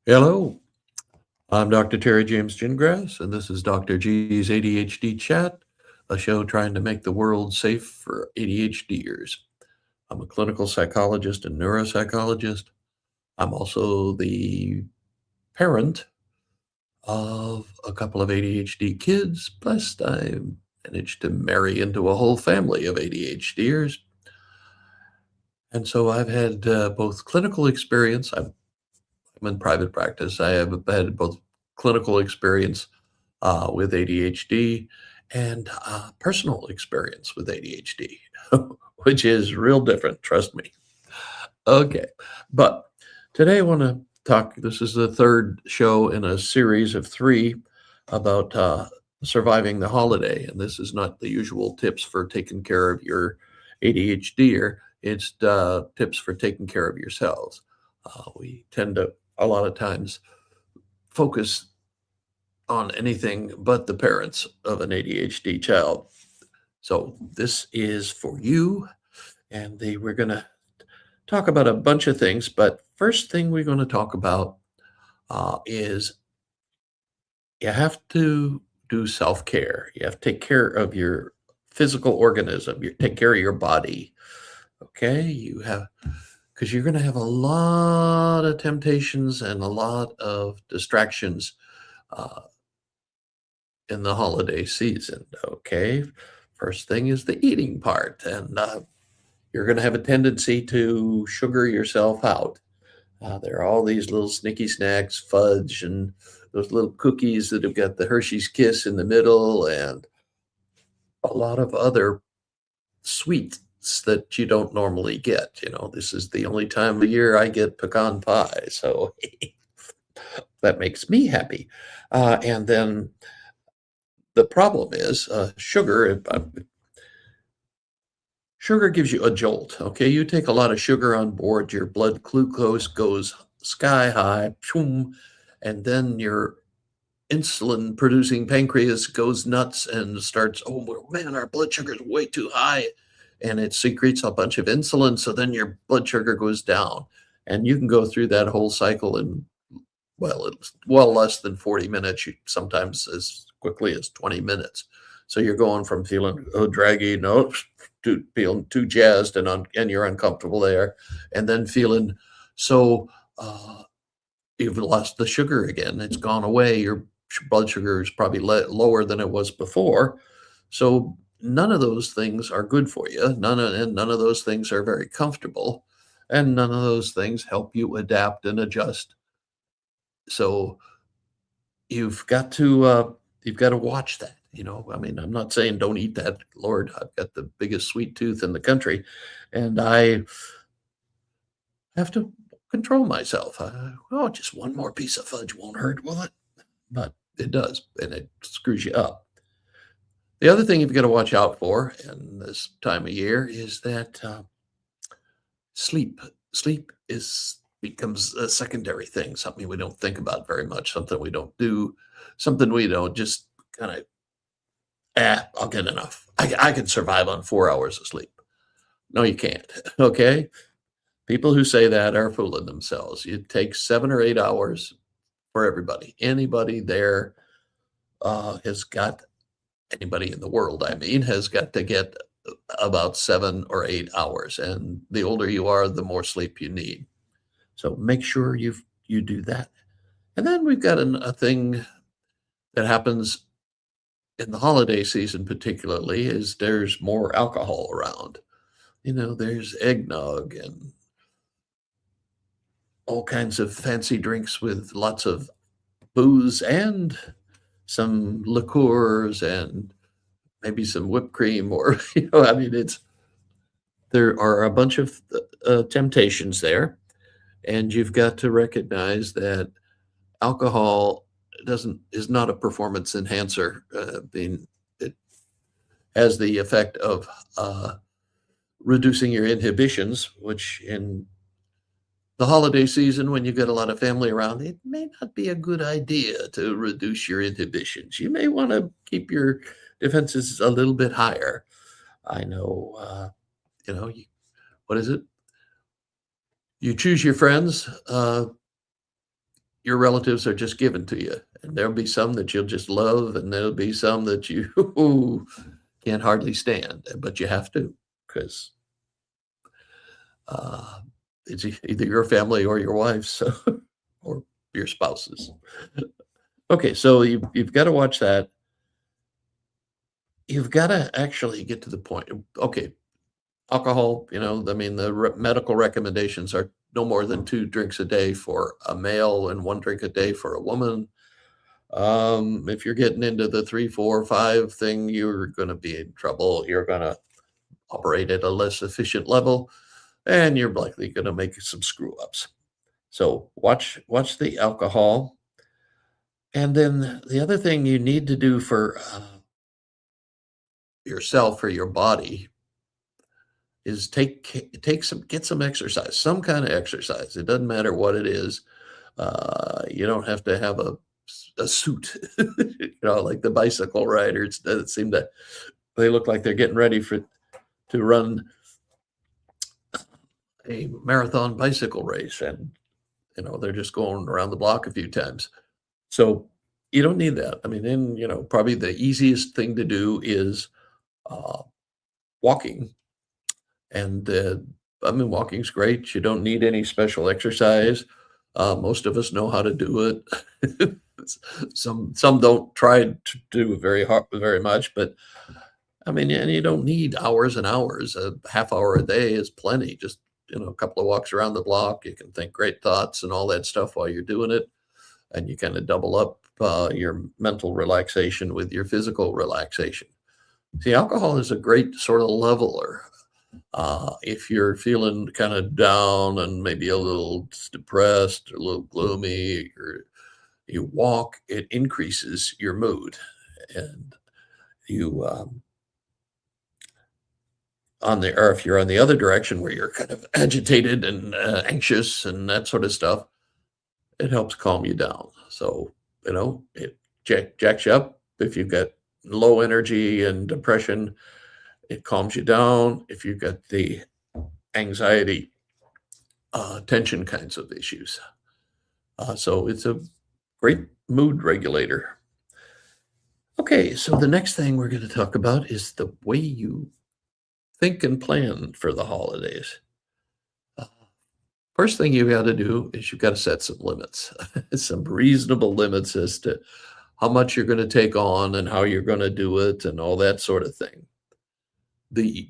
Hello, I'm Dr. Terry James Gingrass, and this is Dr. G's ADHD Chat, a show trying to make the world safe for ADHDers. I'm a clinical psychologist and neuropsychologist. I'm also the parent of a couple of ADHD kids, plus I managed to marry into a whole family of ADHDers. And so I've had both clinical experience. I'm in private practice. I have had both clinical experience with ADHD and personal experience with ADHD, which is real different, trust me. Okay, but today I want to talk. This is the third show in a series of three about surviving the holiday. And this is not the usual tips for taking care of your ADHD, or it's tips for taking care of yourselves. We tend to, a lot of times, focus on anything but the parents of an ADHD child. So this is for you, and we're going to talk about a bunch of things. But first thing we're going to talk about is you have to do self care. You have to take care of your physical organism. You take care of your body. Okay, you have because you're going to have a lot of temptations and a lot of distractions uh, in the holiday season. Okay. First thing is the eating part. And you're going to have a tendency to sugar yourself out. There are all these little snicky snacks, fudge, and those little cookies that have got the Hershey's Kiss in the middle, and a lot of other sweets that you don't normally get. This is the only time of year I get pecan pie. So that makes me happy. And then the problem is sugar gives you a jolt. Okay, you take a lot of sugar on board, your blood glucose goes sky high, boom, and then your insulin producing pancreas goes nuts and starts, oh well, man, our blood sugar is way too high, and it secretes a bunch of insulin, so then your blood sugar goes down, and you can go through that whole cycle in it's well less than 40 minutes, sometimes as quickly as 20 minutes. So you're going from feeling draggy, no, to feeling too jazzed and you're uncomfortable there, and then feeling so you've lost the sugar again. It's gone away. Your blood sugar is probably lower than it was before. So none of those things are good for you. None of those things are very comfortable, and none of those things help you adapt and adjust. So you've got to watch that. I mean, I'm not saying don't eat that. Lord, I've got the biggest sweet tooth in the country, and I have to control myself. Oh, just one more piece of fudge won't hurt, will it? But it does, and it screws you up. The other thing you've got to watch out for in this time of year is that sleep. Sleep is becomes a secondary thing, something we don't think about very much, something we don't do, something we don't just kind of, I'll get enough. I can survive on 4 hours of sleep. No, you can't. Okay. People who say that are fooling themselves. It takes 7 or 8 hours for everybody. Anybody there has got, anybody in the world, I mean, has got to get about 7 or 8 hours. And the older you are, the more sleep you need. So make sure you do that. And then we've got a thing that happens in the holiday season, particularly, is there's more alcohol around. There's eggnog and all kinds of fancy drinks with lots of booze and some liqueurs and maybe some whipped cream, or I mean, there are a bunch of temptations there, and you've got to recognize that alcohol doesn't is not a performance enhancer. Being It has the effect of reducing your inhibitions, which in the holiday season, when you've got a lot of family around, it may not be a good idea to reduce your inhibitions. You may want to keep your defenses a little bit higher. I know, what is it? You choose your friends. your relatives are just given to you, and there'll be some that you'll just love, and there'll be some that you can't hardly stand, but you have to, 'cause, uh, it's either your family or your wife's, so or your spouse's. Okay, so you've gotta watch that. You've gotta actually get to the point. Okay, alcohol, I mean, the medical recommendations are no more than 2 drinks a day for a male and 1 drink a day for a woman. If you're getting into the 3, 4, 5 thing, you're gonna be in trouble. You're gonna operate at a less efficient level, and you're likely gonna make some screw ups. So watch the alcohol. And then the other thing you need to do for yourself or your body is take some get some exercise, some kind of exercise. It doesn't matter what it is. You don't have to have a suit, like the bicycle riders that seem to they look like they're getting ready to run a marathon bicycle race, and they're just going around the block a few times. So you don't need that. I mean, then probably the easiest thing to do is uh, walking. And, I mean, walking's great. You don't need any special exercise. Most of us know how to do it. Some don't try to do very much, but I mean, and you don't need hours and hours. A half hour a day is plenty. Just, a couple of walks around the block. You can think great thoughts and all that stuff while you're doing it, and you kind of double up your mental relaxation with your physical relaxation. See, alcohol is a great sort of leveler. If you're feeling kind of down and maybe a little depressed or a little gloomy, or you walk, it increases your mood. And you, or if you're on the other direction where you're kind of agitated and anxious and that sort of stuff, it helps calm you down. So, it jacks you up. If you've got low energy and depression, it calms you down. If you've got the anxiety, tension kinds of issues. So it's a great mood regulator. Okay, so the next thing we're going to talk about is the way you think and plan for the holidays. Uh, First thing you got to do is you've got to set some limits, some reasonable limits as to how much you're going to take on and how you're going to do it and all that sort of thing. The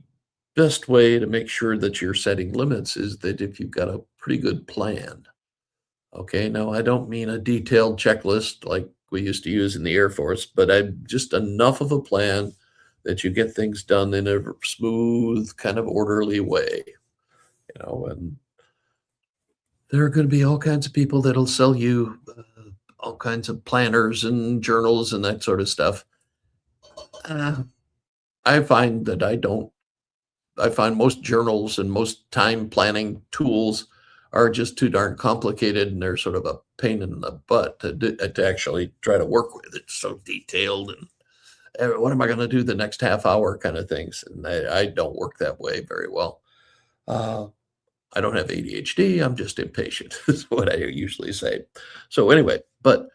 best way to make sure that you're setting limits is that if you've got a pretty good plan. Okay, now I don't mean a detailed checklist like we used to use in the Air Force, but I just enough of a plan that you get things done in a smooth, kind of orderly way. And there are going to be all kinds of people that'll sell you all kinds of planners and journals and that sort of stuff. Uh, I find that I find most journals and most time planning tools are just too darn complicated, and they're sort of a pain in the butt to actually try to work with. It's so detailed, and what am I going to do the next half hour kind of things? And I don't work that way very well. Uh, I don't have ADHD. I'm just impatient, is what I usually say. So anyway, but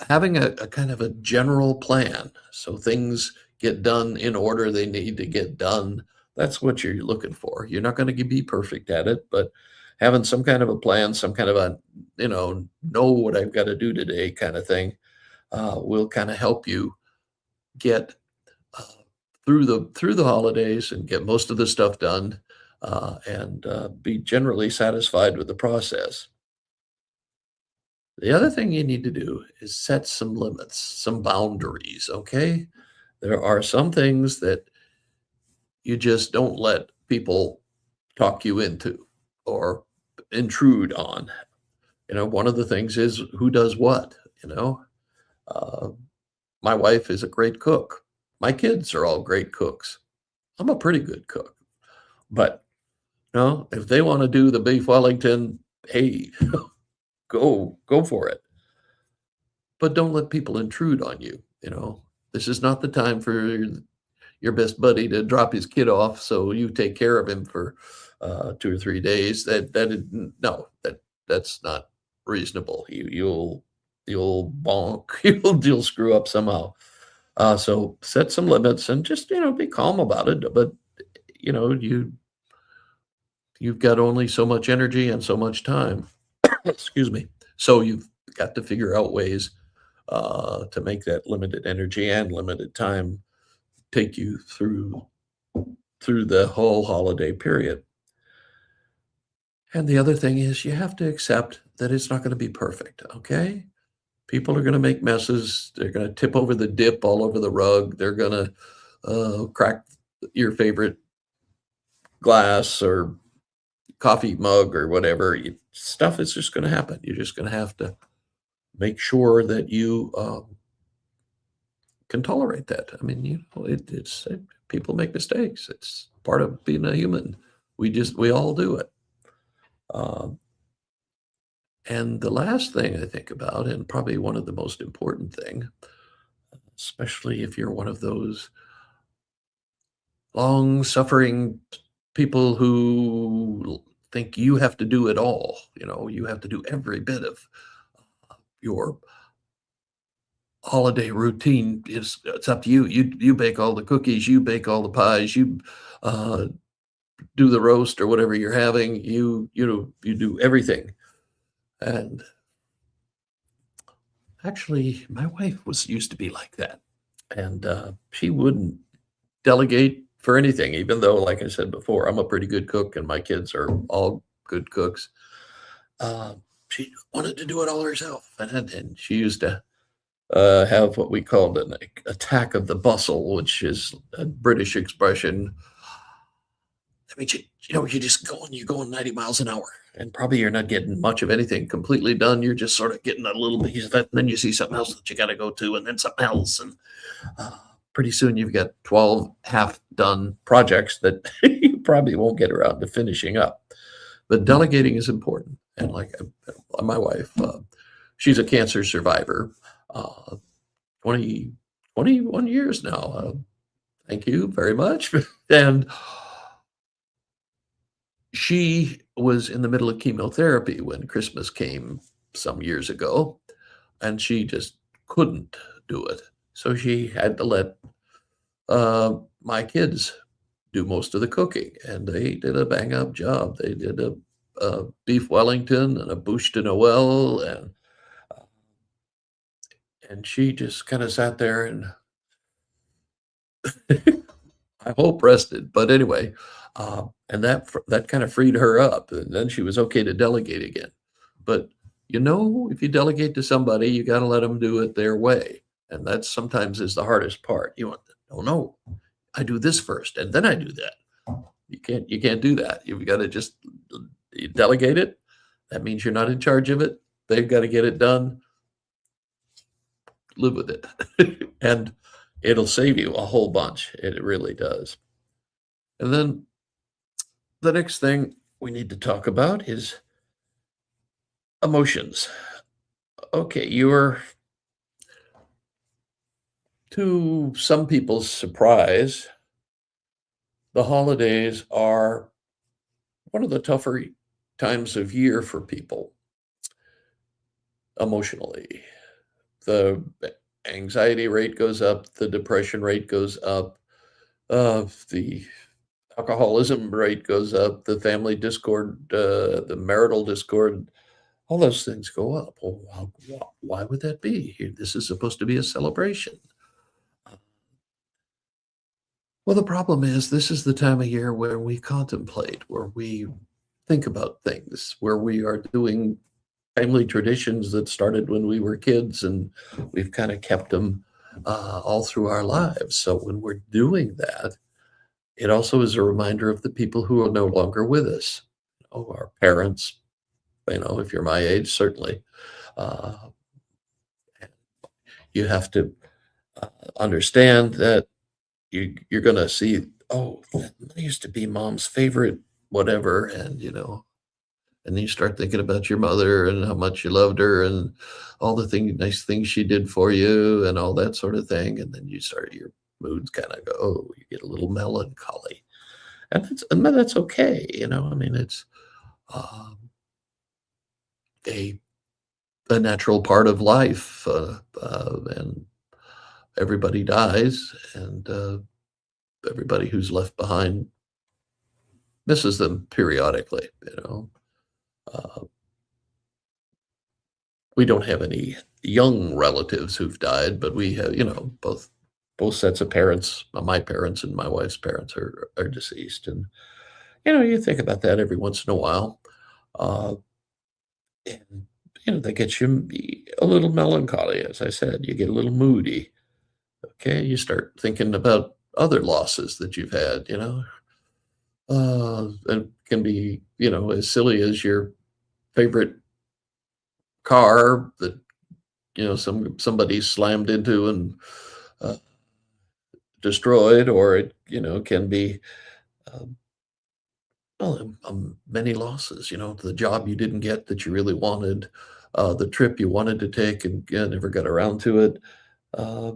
having a kind of a general plan so things get done in order they need to get done, that's what you're looking for. You're not going to be perfect at it, but having some kind of a plan, some kind of a, know what I've got to do today kind of thing, will kind of help you get uh, through the holidays and get most of the stuff done, and be generally satisfied with the process. The other thing you need to do is set some limits, some boundaries, okay? There are some things that you just don't let people talk you into or intrude on. One of the things is who does what, you know? Uh, my wife is a great cook. My kids are all great cooks. I'm a pretty good cook, but, if they wanna do the beef Wellington, hey, go for it. But don't let people intrude on you. This is not the time for your best buddy to drop his kid off so you take care of him for 2 or 3 days. No, that's not reasonable. You'll bonk, you'll screw up somehow. So set some limits and just, be calm about it. But, you know, you've got only so much energy and so much time. Excuse me. So you've got to figure out ways to make that limited energy and limited time take you through the whole holiday period. And the other thing is you have to accept that it's not going to be perfect. Okay. People are going to make messes. They're going to tip over the dip all over the rug. They're going to crack your favorite glass or coffee mug or whatever. Stuff is just going to happen. You're just going to have to make sure that you can tolerate that. I mean, people make mistakes. It's part of being a human. We all do it. Um, and the last thing I think about, and probably one of the most important thing, especially if you're one of those long-suffering people who think you have to do it all. You have to do every bit of your holiday routine. It's up to you. You bake all the cookies, you bake all the pies, you uh, do the roast or whatever you're having. You do everything. And actually, my wife was used to be like that, and she wouldn't delegate for anything, even though, like I said before, I'm a pretty good cook and my kids are all good cooks. Uh, she wanted to do it all herself, and she used to have what we called an attack of the bustle, which is a British expression. I mean, you're just you're going 90 miles an hour, and probably you're not getting much of anything completely done. You're just sort of getting a little piece of it, and then you see something else that you got to go to, and then something else, and uh, pretty soon you've got 12 half-done projects that you probably won't get around to finishing up. But delegating is important, and like my wife, she's a cancer survivor, 20, 21 years now. Thank you very much, and she was in the middle of chemotherapy when Christmas came some years ago, and she just couldn't do it. So she had to let my kids do most of the cooking, and they did a bang up job. They did a beef Wellington and a bouche de Noël, and she just kind of sat there and I hope rested. But anyway, and that kind of freed her up, and then she was okay to delegate again. But if you delegate to somebody, you got to let them do it their way, and that sometimes is the hardest part. You want, oh no, I do this first, and then I do that. You can't do that. You've got to just you delegate it. That means you're not in charge of it. They've got to get it done. Live with it, and it'll save you a whole bunch. It really does. And then the next thing we need to talk about is emotions. Okay, you're to some people's surprise, the holidays are one of the tougher times of year for people emotionally. The anxiety rate goes up, the depression rate goes up, the alcoholism rate goes up, the family discord, the marital discord, all those things go up. Well, why would that be? This is supposed to be a celebration. Well, the problem is this is the time of year where we contemplate, where we think about things, where we are doing family traditions that started when we were kids, and we've kind of kept them all through our lives. So when we're doing that, it also is a reminder of the people who are no longer with us. Our parents, if you're my age, certainly. Uh, you have to understand that you're going to see, oh, that used to be mom's favorite, whatever, and then you start thinking about your mother and how much you loved her and all the nice things she did for you and all that sort of thing. And then your moods kind of go, oh, you get a little melancholy. And that's okay. I mean, it's um, a a natural part of life, and everybody dies, and everybody who's left behind misses them periodically, you know? Uh, we don't have any young relatives who've died, but we have, both sets of parents, my parents and my wife's parents are deceased, and, you think about that every once in a while, uh, and, that gets you a little melancholy, as I said, you get a little moody, okay? You start thinking about other losses that you've had, it can be, as silly as your favorite car that, somebody slammed into and, uh, destroyed, or it, can be, um, well, many losses, the job you didn't get that you really wanted, the trip you wanted to take and, yeah, never got around to it, uh,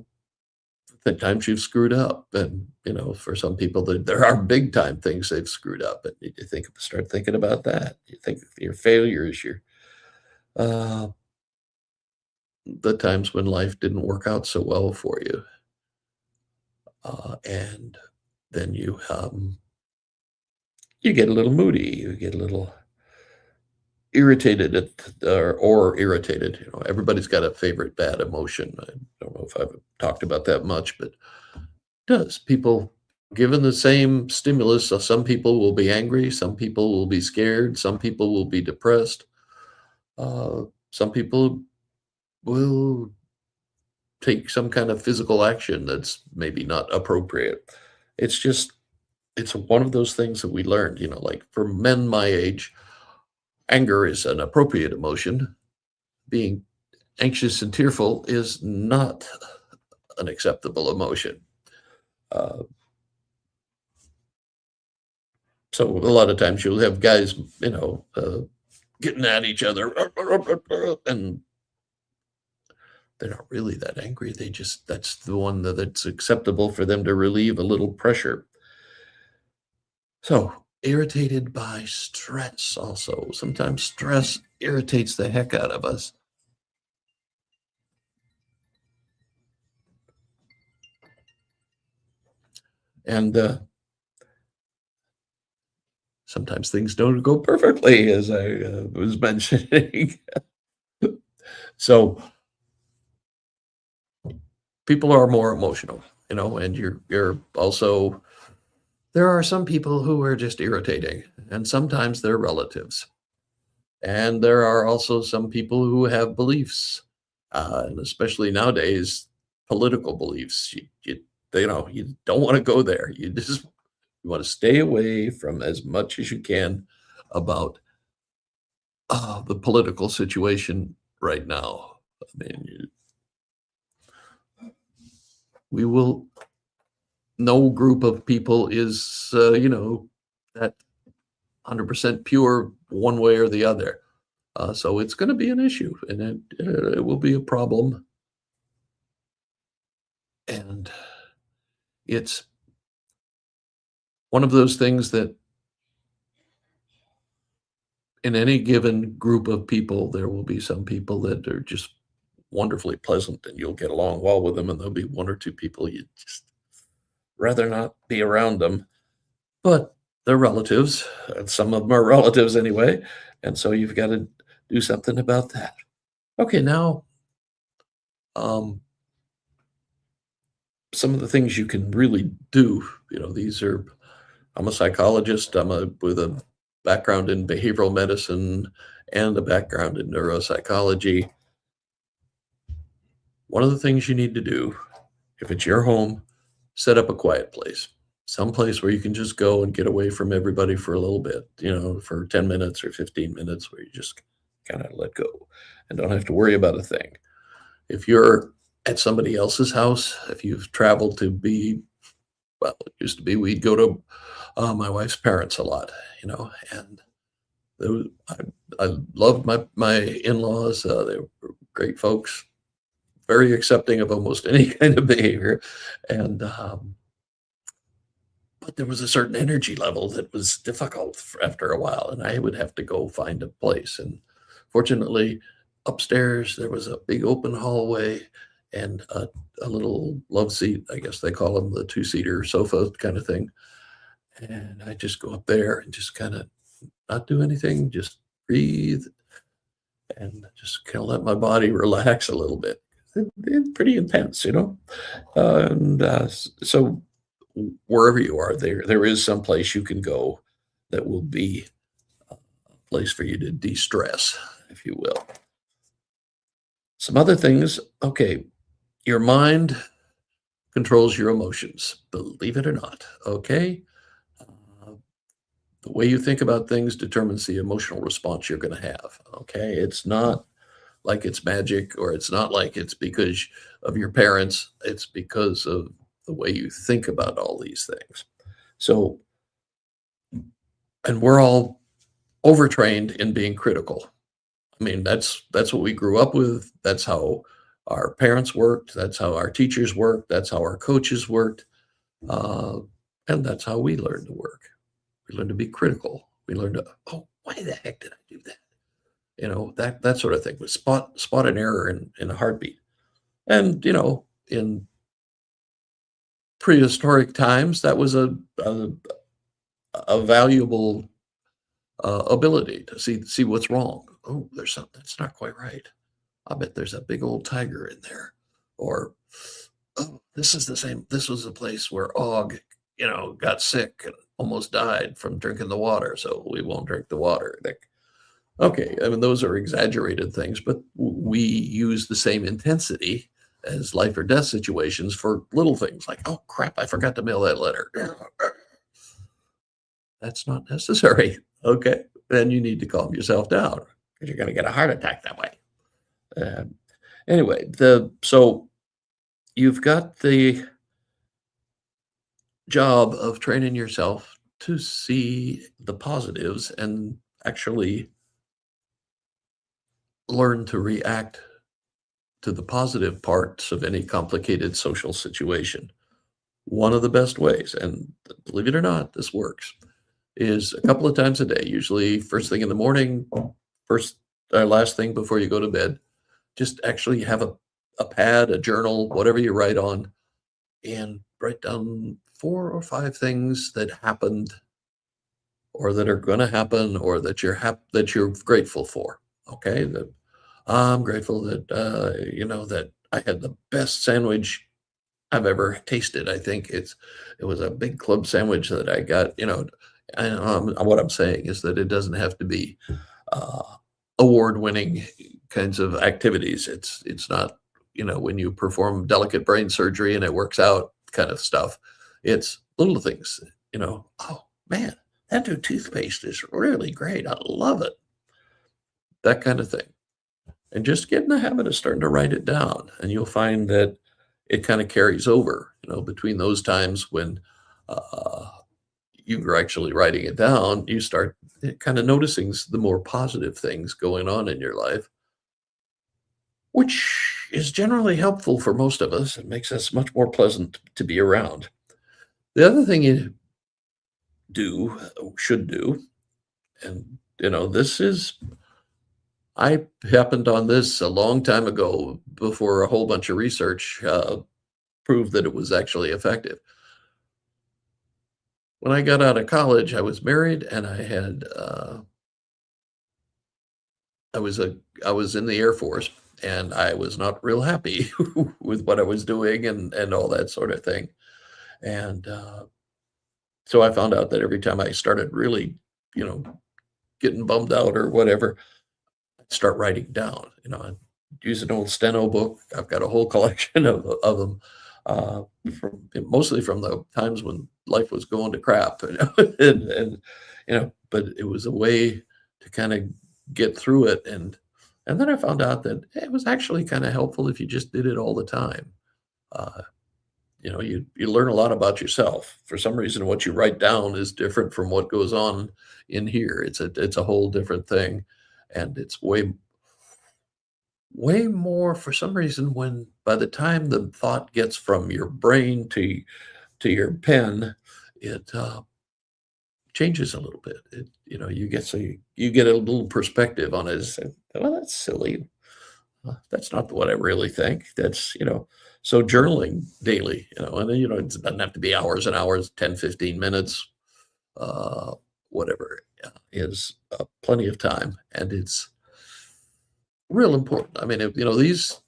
the times you've screwed up, and, for some people, there are big time things they've screwed up, and you start thinking about that. You think of your failures, uh, the times when life didn't work out so well for you, and then you get a little moody, you get a little irritated or irritated. Everybody's got a favorite bad emotion. I don't know if I've talked about that much, but it does. People, given the same stimulus, some people will be angry, some people will be scared, some people will be depressed, some people will take some kind of physical action that's maybe not appropriate. It's just it's one of those things that we learned, like for men my age, anger is an appropriate emotion. Being anxious and tearful is not an acceptable emotion. Uh, so a lot of times you'll have guys, getting at each other, and they're not really that angry. That's the one that's acceptable for them to relieve a little pressure. So, irritated by stress also. Sometimes stress irritates the heck out of us. And sometimes things don't go perfectly, as I was mentioning. So, people are more emotional, and you're also, there are some people who are just irritating, and sometimes they're relatives. And there are also some people who have beliefs, and especially nowadays, political beliefs. You don't want to go there. You want to stay away from as much as you can about the political situation right now. I mean, we will. No group of people is, that 100% pure one way or the other. So it's going to be an issue, and it will be a problem. And it's one of those things that in any given group of people, there will be some people that are just wonderfully pleasant and you'll get along well with them, and there'll be one or two people you just rather not be around them. But they're relatives, and some of them are relatives anyway, and so you've got to do something about that. Okay, now, um, some of the things you can really do, these are I'm a psychologist. With a background in behavioral medicine and a background in neuropsychology. One of the things you need to do, if it's your home, set up a quiet place. Some place where you can just go and get away from everybody for a little bit, for 10 minutes or 15 minutes where you just kind of let go and don't have to worry about a thing. If you're at somebody else's house, if you've traveled to be, well, it used to be we'd go to my wife's parents a lot, and those, I loved my in-laws. They were great folks, very accepting of almost any kind of behavior, and but there was a certain energy level that was difficult after a while, and I would have to go find a place. And fortunately, upstairs, there was a big open hallway and a little love seat, I guess they call them, the two-seater sofa kind of thing. And I just go up there and just kind of not do anything, just breathe and just kind of let my body relax a little bit. It's pretty intense, you know? So wherever you are, there is some place you can go that will be a place for you to de-stress, if you will. Some other things, okay, your mind controls your emotions, believe it or not, okay? Uh, the way you think about things determines the emotional response you're going to have, okay? It's not like it's magic or it's not like it's because of your parents, it's because of the way you think about all these things. So, and we're all overtrained in being critical. I mean, that's what we grew up with. That's how our parents worked. That's how our teachers worked. That's how our coaches worked. Uh, and that's how we learned to work. We learned to be critical. We learned to, oh, why the heck did I do that? You know, that sort of thing. We spot an error in a heartbeat. And, you know, in prehistoric times, that was a valuable ability to see what's wrong. Oh, there's something that's not quite right. I bet there's a big old tiger in there. Or, oh, this is the same. This was the place where Og, you know, got sick and almost died from drinking the water. So we won't drink the water. Like, okay, I mean, those are exaggerated things, but we use the same intensity as life or death situations for little things like, oh crap, I forgot to mail that letter. That's not necessary. Okay, then you need to calm yourself down because you're going to get a heart attack that way. Um, anyway, so you've got the job of training yourself to see the positives and actually learn to react to the positive parts of any complicated social situation. One of the best ways, and believe it or not, this works, is a couple of times a day, usually first thing in the morning, first last thing before you go to bed. Just actually have a pad, a journal, whatever you write on, and write down 4 or 5 things that happened or that are going to happen or that you're grateful for. Okay, I'm grateful that you know that I had the best sandwich I've ever tasted. I think it was a big club sandwich that I got. You know, and what I'm saying is that it doesn't have to be uh, award-winning kinds of activities. It's not, you know, when you perform delicate brain surgery and it works out kind of stuff. It's little things, you know. Oh man, that new toothpaste is really great. I love it. That kind of thing. And just get in the habit of starting to write it down, and you'll find that it kind of carries over, you know, between those times when uh, you're actually writing it down, you start kind of noticing the more positive things going on in your life, which is generally helpful for most of us. It makes us much more pleasant to be around. The other thing you should do, and you know, I happened on this a long time ago before a whole bunch of research proved that it was actually effective. When I got out of college, I was married and I was a I was in the Air Force and I was not real happy with what I was doing and all that sort of thing. And so I found out that every time I started really, you know, getting bummed out or whatever, I'd start writing down. You know, I'd use an old steno book. I've got a whole collection of them, uh, mostly from the times when life was going to crap, you know, and you know, but it was a way to kind of get through it. And then I found out that it was actually kind of helpful if you just did it all the time. Uh, you know, you learn a lot about yourself. For some reason, what you write down is different from what goes on in here. It's a whole different thing, and it's way more for some reason when by the time the thought gets from your brain to your pen, it changes a little bit. You know, you get a little perspective on it. It's, well, that's silly. That's not what I really think. So journaling daily, and then, it doesn't have to be hours and hours, 10, 15 minutes, uh, whatever, is plenty of time. And it's real important. I mean, these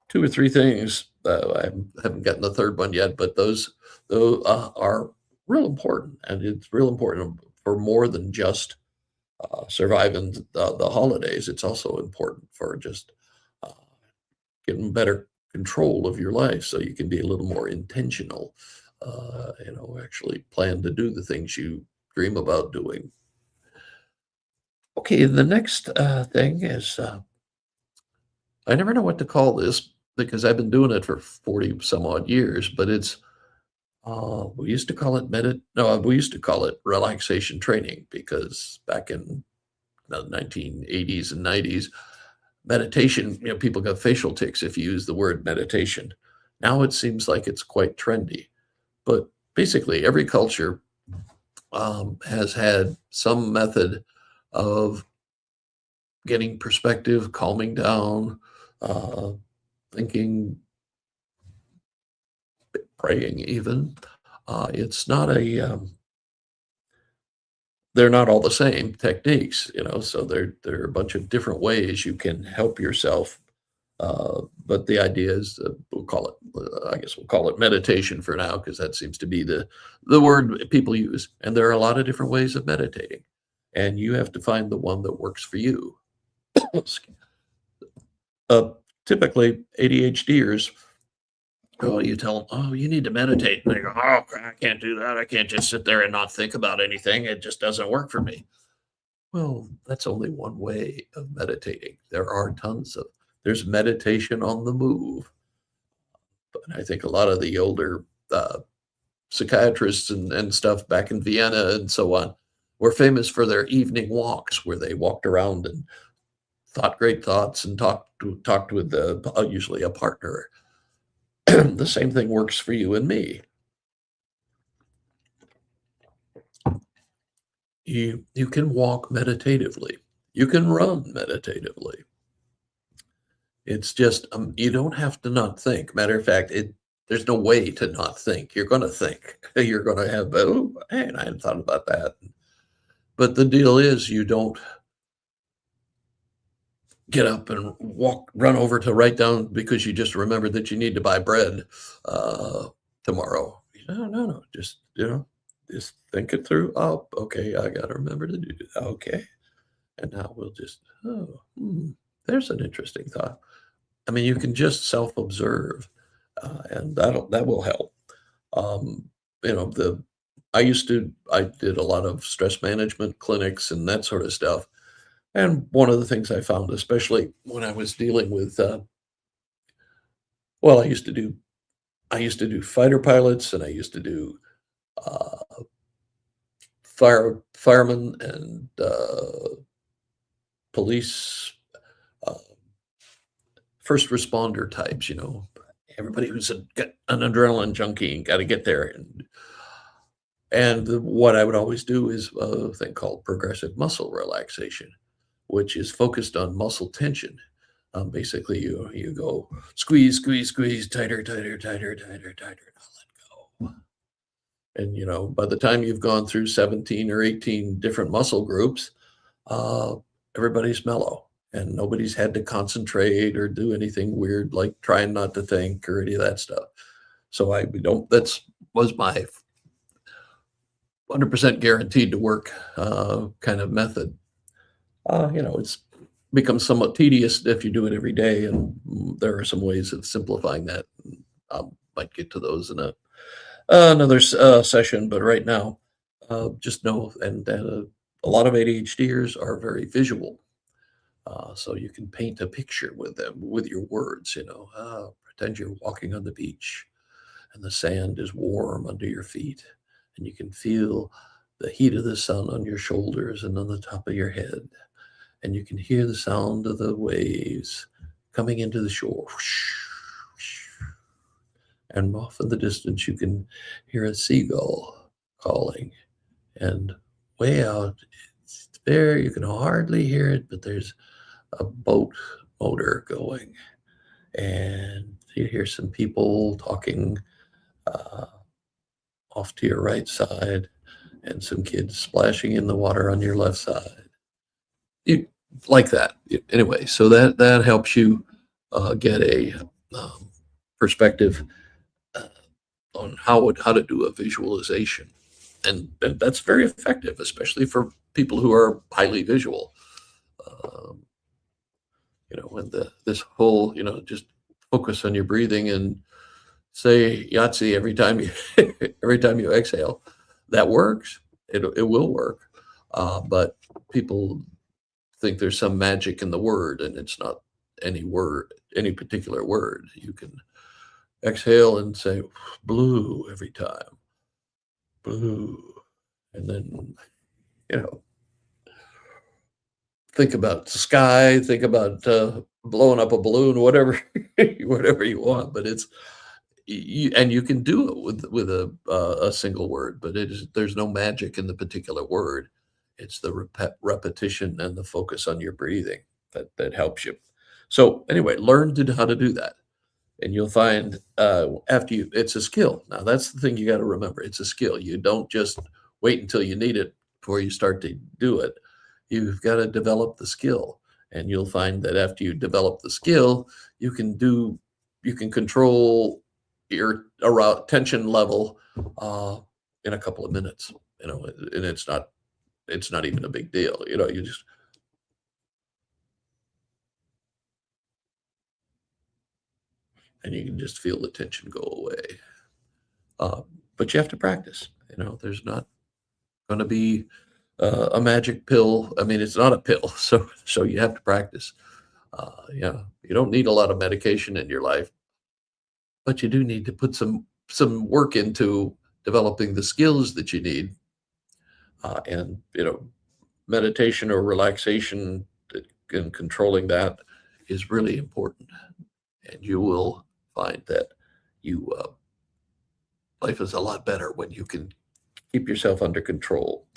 two or three things, I haven't gotten the third one yet, but those are real important. And it's real important for more than just surviving the holidays. It's also important for just uh, getting better control of your life so you can be a little more intentional, actually plan to do the things you dream about doing. Okay, the next thing is I never know what to call this because I've been doing it for 40 some odd years, but we used to call it no, we used to call it relaxation training because back in the 1980s and 90s, meditation, people got facial tics if you use the word meditation. Now it seems like it's quite trendy, but basically every culture has had some method of getting perspective, calming down, uh, thinking, praying even. It's not they're not all the same techniques, so there are a bunch of different ways you can help yourself. But the idea is, I guess we'll call it meditation for now, because that seems to be the word people use. And there are a lot of different ways of meditating, and you have to find the one that works for you. uh, Typically, ADHDers, oh, you tell them, oh, you need to meditate. And they go, oh, I can't do that. I can't just sit there and not think about anything. It just doesn't work for me. Well, that's only one way of meditating. There's meditation on the move. But I think a lot of the older psychiatrists and stuff back in Vienna and so on were famous for their evening walks where they walked around and thought great thoughts and talked with usually a partner. The same thing works for you and me. You can walk meditatively. You can run meditatively. It's just you don't have to not think. Matter of fact, there's no way to not think. You're going to think. You're going to have, oh, hey, I hadn't thought about that. But the deal is, you don't get up and run over to write down because you just remembered that you need to buy bread tomorrow. No. Just think it through. Oh, okay, I got to remember to do that. Okay. And now we'll just, there's an interesting thought. I mean, you can just self-observe, and that will help. Um, you know, I did a lot of stress management clinics and that sort of stuff. And one of the things I found, especially when I was dealing with, well, I used to do fighter pilots, and I used to do uh, firemen and police, uh, first responder types. Everybody who's got an adrenaline junkie and got to get there. And what I would always do is a thing called progressive muscle relaxation, which is focused on muscle tension. Basically, you go squeeze, squeeze, squeeze, tighter, tighter, tighter, tighter, tighter. Now let go. And by the time you've gone through 17 or 18 different muscle groups, uh, everybody's mellow, and nobody's had to concentrate or do anything weird like trying not to think or any of that stuff. So I don't. That's was my 100% guaranteed to work kind of method. It's become somewhat tedious if you do it every day, and there are some ways of simplifying that. I might get to those in another session, but right now, just know, and a lot of ADHDers are very visual, so you can paint a picture with them with your words. Pretend you're walking on the beach, and the sand is warm under your feet, and you can feel the heat of the sun on your shoulders and on the top of your head. And you can hear the sound of the waves coming into the shore. And off in the distance, you can hear a seagull calling. And way out, it's there, you can hardly hear it, but there's a boat motor going, and you hear some people talking uh, off to your right side, and some kids splashing in the water on your left side. You like that. Anyway, so that helps you get a um, perspective uh, on how to do a visualization, and that's very effective, especially for people who are highly visual. Um, when this whole just focus on your breathing and say Yahtzee every time you every time you exhale, that works. It will work, but people think there's some magic in the word, and it's not any word, any particular word. You can exhale and say blue every time, blue, and then you know think about the sky, think about blowing up a balloon, whatever, whatever you want. But you can do it with a single word, but there's no magic in the particular word. It's the repetition and the focus on your breathing that helps you. So anyway, learn how to do that, and you'll find after it's a skill. Now that's the thing you got to remember. It's a skill. You don't just wait until you need it before you start to do it. You've got to develop the skill, and you'll find that after you develop the skill, you can do you can control your around tension level in a couple of minutes. And it's not even a big deal. You just and you can just feel the tension go away. Uh, but you have to practice. There's not going to be a magic pill. I mean, it's not a pill, so you have to practice. Yeah, you don't need a lot of medication in your life, but you do need to put some work into developing the skills that you need, and meditation or relaxation and controlling that is really important, and you will find that you life is a lot better when you can keep yourself under control.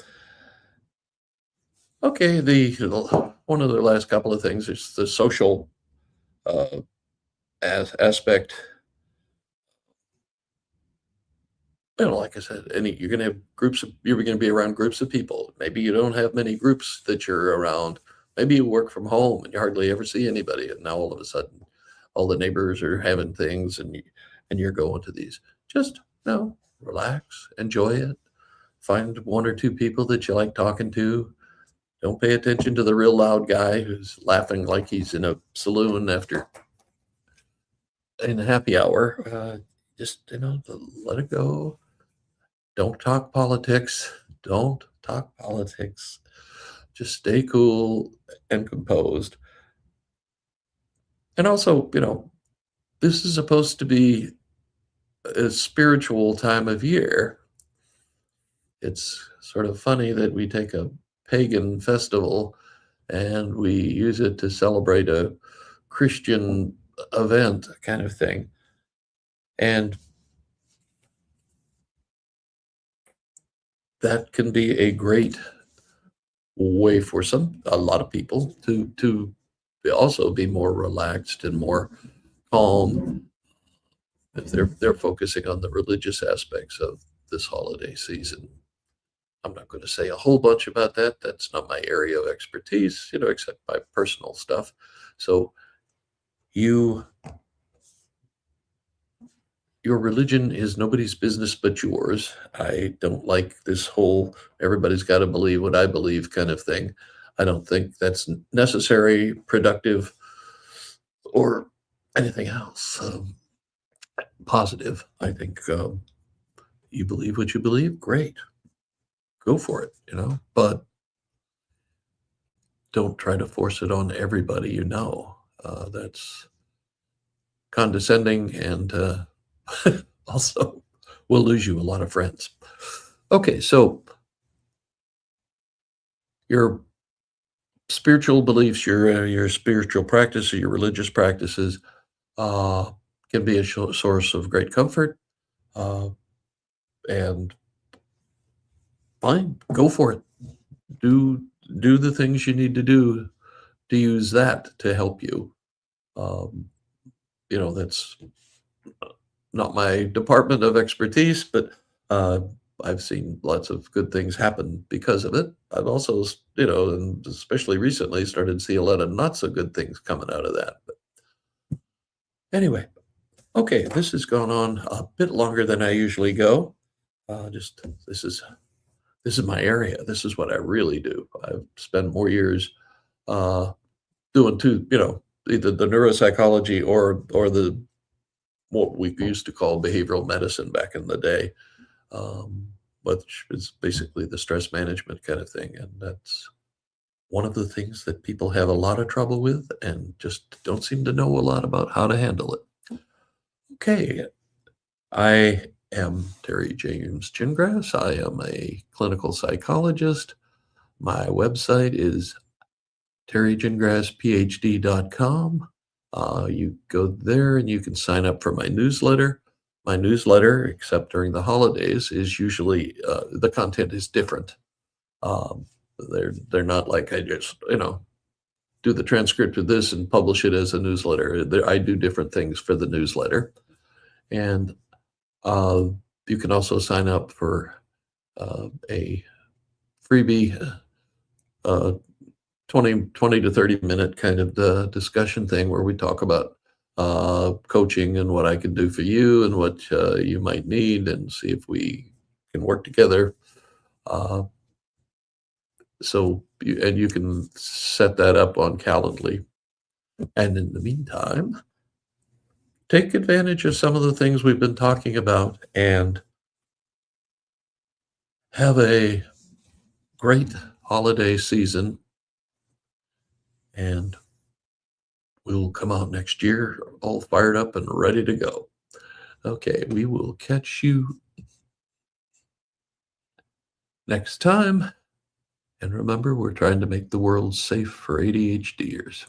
Okay, one of the last couple of things is the social uh, aspect. Like I said, you're going to have you're going to be around groups of people. Maybe you don't have many groups that you're around. Maybe you work from home and you hardly ever see anybody. And now all of a sudden, all the neighbors are having things, and you're going to these. Just relax, enjoy it. Find one or two people that you like talking to. Don't pay attention to the real loud guy who's laughing like he's in a saloon in a happy hour. Just let it go. Don't talk politics. Don't talk politics. Just stay cool and composed. And also, this is supposed to be a spiritual time of year. It's sort of funny that we take a pagan festival and we use it to celebrate a Christian event kind of thing. And that can be a great way for a lot of people to also be more relaxed and more calm if they're focusing on the religious aspects of this holiday season. I'm not going to say a whole bunch about that. That's not my area of expertise, except my personal stuff. So you your religion is nobody's business but yours. I don't like this whole everybody's got to believe what I believe kind of thing. I don't think that's necessary, productive, or anything else positive. I think you believe what you believe, great, go for it, but don't try to force it on everybody that's condescending and also will lose you a lot of friends. Okay, so your spiritual beliefs, your spiritual practice, or your religious practices uh, can be a source of great comfort. Uh, and fine, go for it. Do do the things you need to do to use that to help you. Um, that's not my department of expertise, but uh, I've seen lots of good things happen because of it. I've also, and especially recently, started to see a lot of not so good things coming out of that. But anyway, okay, this has gone on a bit longer than I usually go. Just this is my area. This is what I really do. I've spent more years uh, doing either the neuropsychology or the what we used to call behavioral medicine back in the day, which is basically the stress management kind of thing. And that's one of the things that people have a lot of trouble with and just don't seem to know a lot about how to handle it. Okay, I am Terry James Gingrass. I am a clinical psychologist. My website is terrygingrassphd.com. You go there and you can sign up for my newsletter. My newsletter, except during the holidays, is usually the content is different. Um, they're not like I just do the transcript of this and publish it as a newsletter. I do different things for the newsletter, and uh, you can also sign up for a freebie. Uh, 20 to 30-minute kind of the discussion thing where we talk about coaching and what I can do for you and what you might need and see if we can work together. Uh, you can set that up on Calendly. And in the meantime, take advantage of some of the things we've been talking about and have a great holiday season. And we'll come out next year all fired up and ready to go. Okay, we will catch you next time. And remember, we're trying to make the world safe for ADHDers.